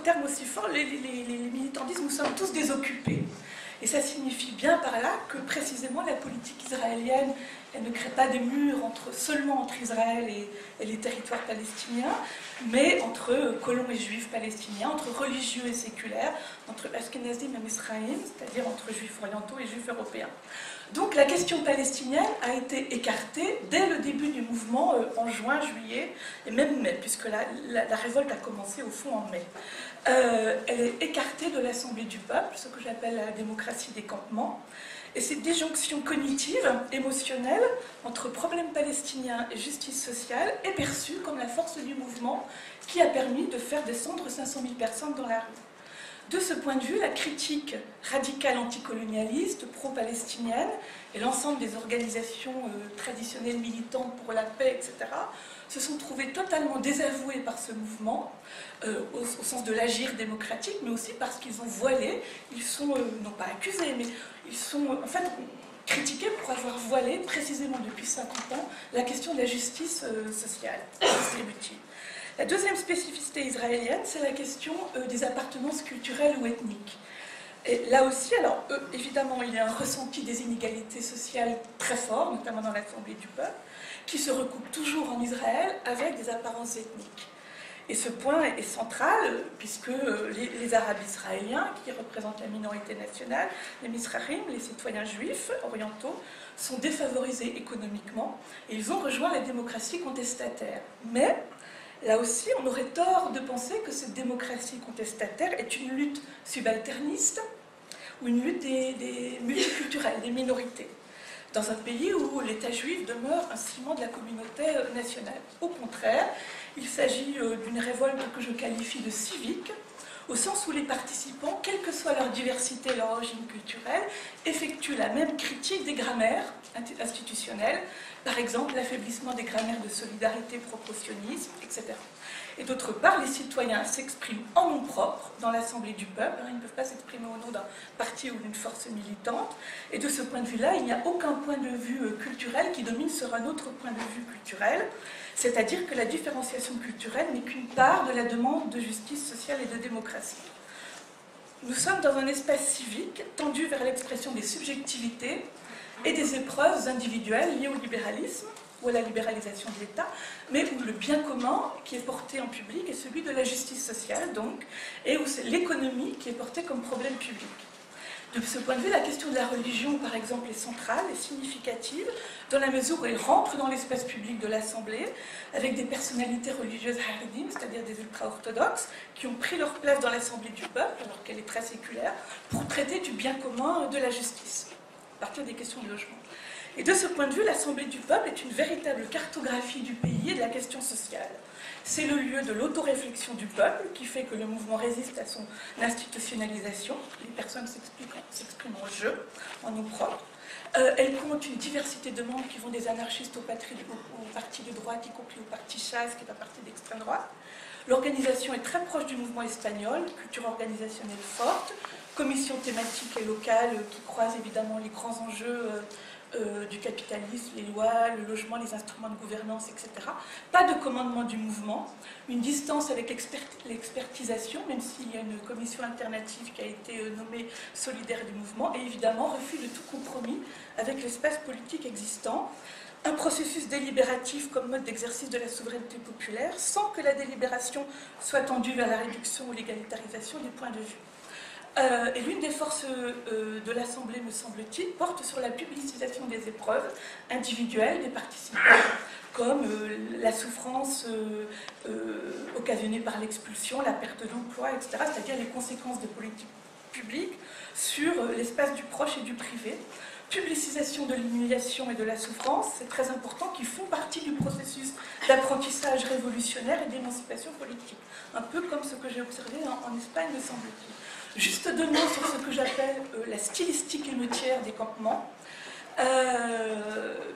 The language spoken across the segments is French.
terme aussi fort, les militants disent nous sommes tous désoccupés. Et ça signifie bien par là que précisément la politique israélienne, elle ne crée pas des murs seulement entre Israël et les territoires palestiniens, mais entre colons et juifs palestiniens, entre religieux et séculaires, entre Ashkenazim et Mizrahim, c'est-à-dire entre juifs orientaux et juifs européens. Donc la question palestinienne a été écartée dès le début du mouvement en juin, juillet, et même mai, puisque la révolte a commencé au fond en mai. Elle est écartée de l'Assemblée du peuple, ce que j'appelle la démocratie des campements. Et cette déjonction cognitive, émotionnelle, entre problèmes palestiniens et justice sociale est perçue comme la force du mouvement qui a permis de faire descendre 500 000 personnes dans la rue. De ce point de vue, la critique radicale anticolonialiste, pro-palestinienne, et l'ensemble des organisations traditionnelles militantes pour la paix, etc., se sont trouvées totalement désavouées par ce mouvement, au sens de l'agir démocratique, mais aussi parce qu'ils ont voilé, ils sont, non pas accusés, mais ils sont en fait critiqués pour avoir voilé, précisément depuis 50 ans, la question de la justice sociale, distributive. La deuxième spécificité israélienne, c'est la question des appartenances culturelles ou ethniques. Et là aussi, alors évidemment, il y a un ressenti des inégalités sociales très fort, notamment dans l'Assemblée du peuple, qui se recoupe toujours en Israël avec des apparences ethniques. Et ce point est central, puisque les Arabes israéliens, qui représentent la minorité nationale, les Mizrahim, les citoyens juifs orientaux, sont défavorisés économiquement, et ils ont rejoint la démocratie contestataire. Mais là aussi, on aurait tort de penser que cette démocratie contestataire est une lutte subalterniste ou une lutte des multiculturels, des minorités, dans un pays où l'État juif demeure un ciment de la communauté nationale. Au contraire, il s'agit d'une révolte que je qualifie de civique, au sens où les participants, quelle que soit leur diversité et leur origine culturelle, effectuent la même critique des grammaires institutionnelles, par exemple l'affaiblissement des grammaires de solidarité, proportionnisme, etc. Et d'autre part, les citoyens s'expriment en nom propre dans l'Assemblée du peuple, ils ne peuvent pas s'exprimer au nom d'un parti ou d'une force militante, et de ce point de vue-là, il n'y a aucun point de vue culturel qui domine sur un autre point de vue culturel, c'est-à-dire que la différenciation culturelle n'est qu'une part de la demande de justice sociale et de démocratie. Nous sommes dans un espace civique tendu vers l'expression des subjectivités et des épreuves individuelles liées au libéralisme ou à la libéralisation de l'État, mais où le bien commun qui est porté en public est celui de la justice sociale, donc, et où c'est l'économie qui est portée comme problème public. De ce point de vue, la question de la religion, par exemple, est centrale et significative, dans la mesure où elle rentre dans l'espace public de l'Assemblée, avec des personnalités religieuses haredim, c'est-à-dire des ultra-orthodoxes, qui ont pris leur place dans l'Assemblée du peuple, alors qu'elle est très séculaire, pour traiter du bien commun de la justice, à partir des questions de logement. Et de ce point de vue, l'Assemblée du peuple est une véritable cartographie du pays et de la question sociale. C'est le lieu de l'autoréflexion du peuple qui fait que le mouvement résiste à son institutionnalisation. Les personnes s'expriment en jeu, en nom propre. Elle compte une diversité de membres qui vont des anarchistes au parti de droite, y compris au parti Chas, qui est un parti d'extrême droite. L'organisation est très proche du mouvement espagnol, culture organisationnelle forte, commission thématique et locale qui croisent évidemment les grands enjeux du capitalisme, les lois, le logement, les instruments de gouvernance, etc. Pas de commandement du mouvement, une distance avec l'expertisation, même s'il y a une commission alternative qui a été nommée solidaire du mouvement, et évidemment refus de tout compromis avec l'espace politique existant, un processus délibératif comme mode d'exercice de la souveraineté populaire, sans que la délibération soit tendue vers la réduction ou l'égalitarisation des points de vue. Et l'une des forces de l'Assemblée, me semble-t-il, porte sur la publicisation des épreuves individuelles des participants, comme la souffrance occasionnée par l'expulsion, la perte d'emploi, etc., c'est-à-dire les conséquences des politiques publiques sur l'espace du proche et du privé. Publicisation de l'humiliation et de la souffrance, c'est très important, qui font partie du processus d'apprentissage révolutionnaire et d'émancipation politique. Un peu comme ce que j'ai observé en Espagne, me semble-t-il. Juste deux mots sur ce que j'appelle la stylistique émeutière des campements,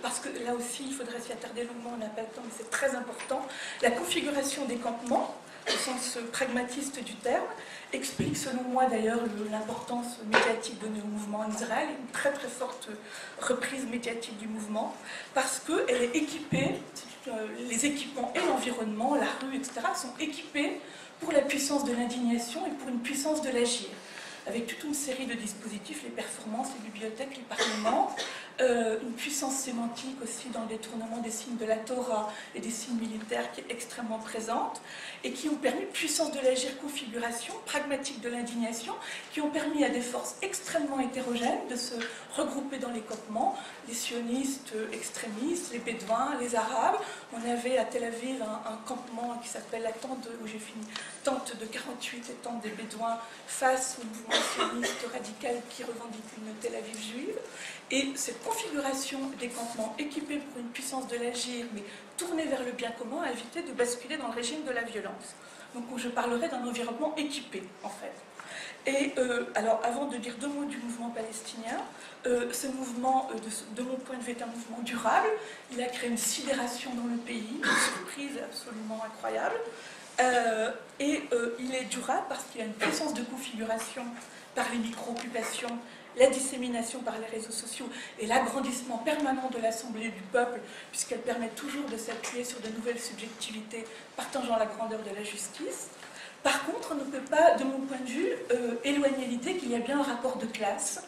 parce que là aussi, il faudrait s'y attarder longuement, on n'a pas le temps, mais c'est très important. La configuration des campements, au sens pragmatiste du terme, explique selon moi d'ailleurs l'importance médiatique donnée au mouvement en Israël, une très très forte reprise médiatique du mouvement, parce qu'elle est équipée, les équipements et l'environnement, la rue, etc., sont équipés pour la puissance de l'indignation et pour une puissance de l'agir, avec toute une série de dispositifs, les performances, les bibliothèques, les parlements, une puissance sémantique aussi dans le détournement des signes de la Torah et des signes militaires qui est extrêmement présente, et qui ont permis puissance de l'agir, configuration, pragmatique de l'indignation, qui ont permis à des forces extrêmement hétérogènes de se regrouper dans les campements, les sionistes extrémistes, les bédouins, les arabes. On avait à Tel Aviv un campement qui s'appelle la tente, où j'ai fini, tente de 48 et tente des bédouins face au mouvement sioniste radical qui revendique une Tel Aviv juive. Et cette configuration des campements équipés pour une puissance de l'agir, mais tournée vers le bien commun, a évité de basculer dans le régime de la violence. Donc je parlerai d'un environnement équipé, en fait. Et alors, avant de dire deux mots du mouvement palestinien, ce mouvement, de mon point de vue, est un mouvement durable. Il a créé une sidération dans le pays, une surprise absolument incroyable. Il est durable parce qu'il a une puissance de configuration par les micro-occupations, la dissémination par les réseaux sociaux et l'agrandissement permanent de l'Assemblée du peuple, puisqu'elle permet toujours de s'appuyer sur de nouvelles subjectivités partageant la grandeur de la justice. Par contre, on ne peut pas, de mon point de vue, éloigner l'idée qu'il y a bien un rapport de classe.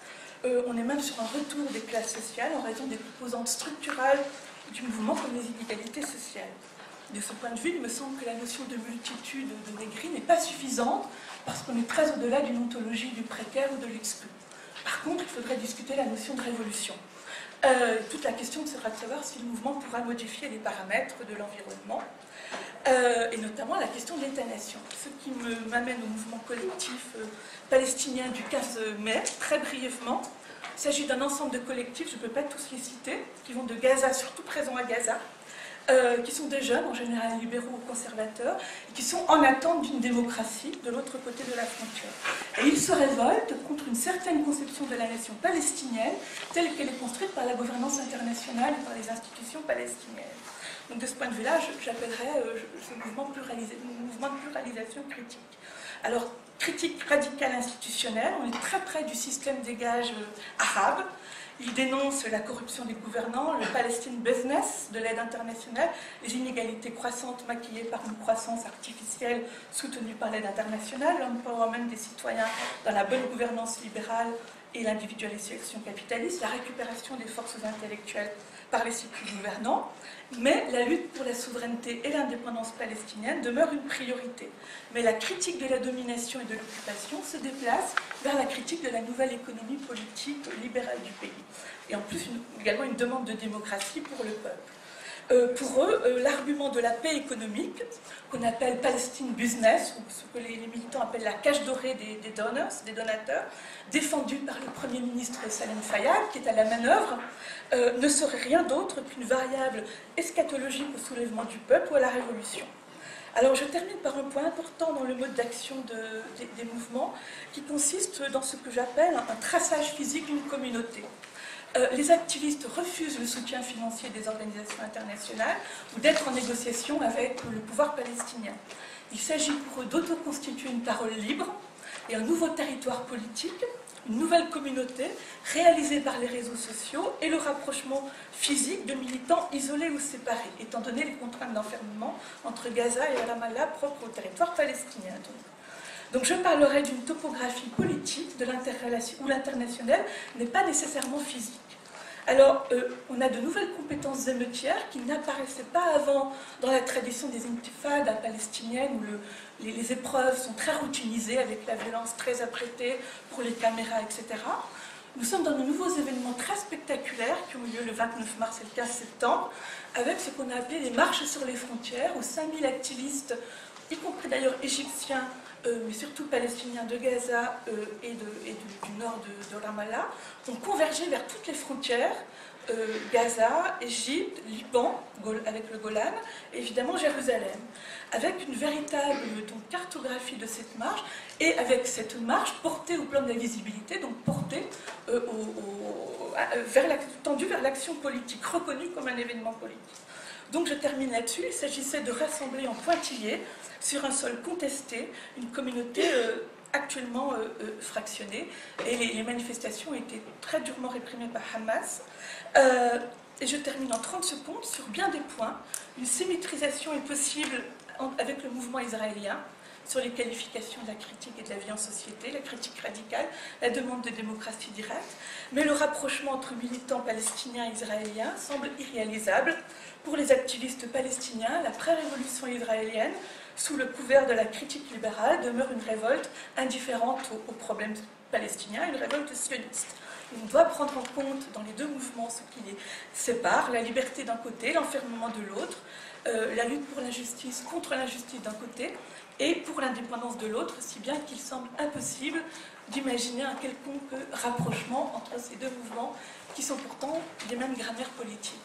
On est même sur un retour des classes sociales en raison des composantes structurales du mouvement comme les inégalités sociales. De ce point de vue, il me semble que la notion de multitude de négris n'est pas suffisante parce qu'on est très au-delà d'une ontologie du précaire ou de l'exclu. Par contre, il faudrait discuter la notion de révolution. Toute la question sera de savoir si le mouvement pourra modifier les paramètres de l'environnement, et notamment la question de l'État-nation. Ce qui m'amène au mouvement collectif palestinien du 15 mai, très brièvement. Il s'agit d'un ensemble de collectifs, je ne peux pas tous les citer, qui vont de Gaza, surtout présents à Gaza, qui sont des jeunes, en général libéraux ou conservateurs, et qui sont en attente d'une démocratie de l'autre côté de la frontière. Et ils se révoltent contre une certaine conception de la nation palestinienne, telle qu'elle est construite par la gouvernance internationale et par les institutions palestiniennes. Donc de ce point de vue-là, j'appellerais ce mouvement de pluralisation critique. Alors, critique radicale institutionnelle, on est très près du système des gages arabe. Il dénonce la corruption des gouvernants, le Palestine business de l'aide internationale, les inégalités croissantes maquillées par une croissance artificielle soutenue par l'aide internationale, l'empowerment des citoyens dans la bonne gouvernance libérale et l'individualisation capitaliste, la récupération des forces intellectuelles par les cycles gouvernants. Mais la lutte pour la souveraineté et l'indépendance palestinienne demeure une priorité. Mais la critique de la domination et de l'occupation se déplace vers la critique de la nouvelle économie politique libérale du pays. Et en plus, également une demande de démocratie pour le peuple. Pour eux, l'argument de la paix économique, qu'on appelle Palestine business, ou ce que les militants appellent la cage dorée des donors, des donateurs, défendue par le Premier ministre Salem Fayyad, qui est à la manœuvre, ne serait rien d'autre qu'une variable eschatologique au soulèvement du peuple ou à la révolution. Alors je termine par un point important dans le mode d'action des mouvements, qui consiste dans ce que j'appelle un traçage physique d'une communauté. Les activistes refusent le soutien financier des organisations internationales ou d'être en négociation avec le pouvoir palestinien. Il s'agit pour eux d'autoconstituer une parole libre et un nouveau territoire politique, une nouvelle communauté réalisée par les réseaux sociaux et le rapprochement physique de militants isolés ou séparés, étant donné les contraintes d'enfermement entre Gaza et Ramallah propres au territoire palestinien. Donc je parlerai d'une topographie politique de l'interrelation où l'international n'est pas nécessairement physique. Alors, on a de nouvelles compétences émeutières qui n'apparaissaient pas avant dans la tradition des intifadas palestiniennes où les épreuves sont très routinisées avec la violence très apprêtée pour les caméras, etc. Nous sommes dans de nouveaux événements très spectaculaires qui ont eu lieu le 29 mars et le 15 septembre avec ce qu'on a appelé les marches sur les frontières où 5000 activistes, y compris d'ailleurs égyptiens, mais surtout palestiniens de Gaza et du nord de Ramallah, ont convergé vers toutes les frontières, Gaza, Égypte, Liban, avec le Golan, et évidemment Jérusalem, avec une véritable cartographie de cette marche, et avec cette marche portée au plan de la visibilité, donc portée tendue vers l'action politique, reconnue comme un événement politique. Donc je termine là-dessus, il s'agissait de rassembler en pointillés, sur un sol contesté, une communauté actuellement fractionnée, et les manifestations ont été très durement réprimées par Hamas. Et je termine en 30 secondes sur bien des points. Une symétrisation est possible avec le mouvement israélien, sur les qualifications de la critique et de la vie en société, la critique radicale, la demande de démocratie directe, mais le rapprochement entre militants palestiniens et israéliens semble irréalisable. Pour les activistes palestiniens, la pré-révolution israélienne, sous le couvert de la critique libérale, demeure une révolte indifférente aux problèmes palestiniens, une révolte sioniste. On doit prendre en compte dans les deux mouvements ce qui les sépare, la liberté d'un côté, l'enfermement de l'autre, la lutte pour l'injustice contre l'injustice d'un côté, et pour l'indépendance de l'autre, si bien qu'il semble impossible d'imaginer un quelconque rapprochement entre ces deux mouvements qui sont pourtant des mêmes grammaires politiques.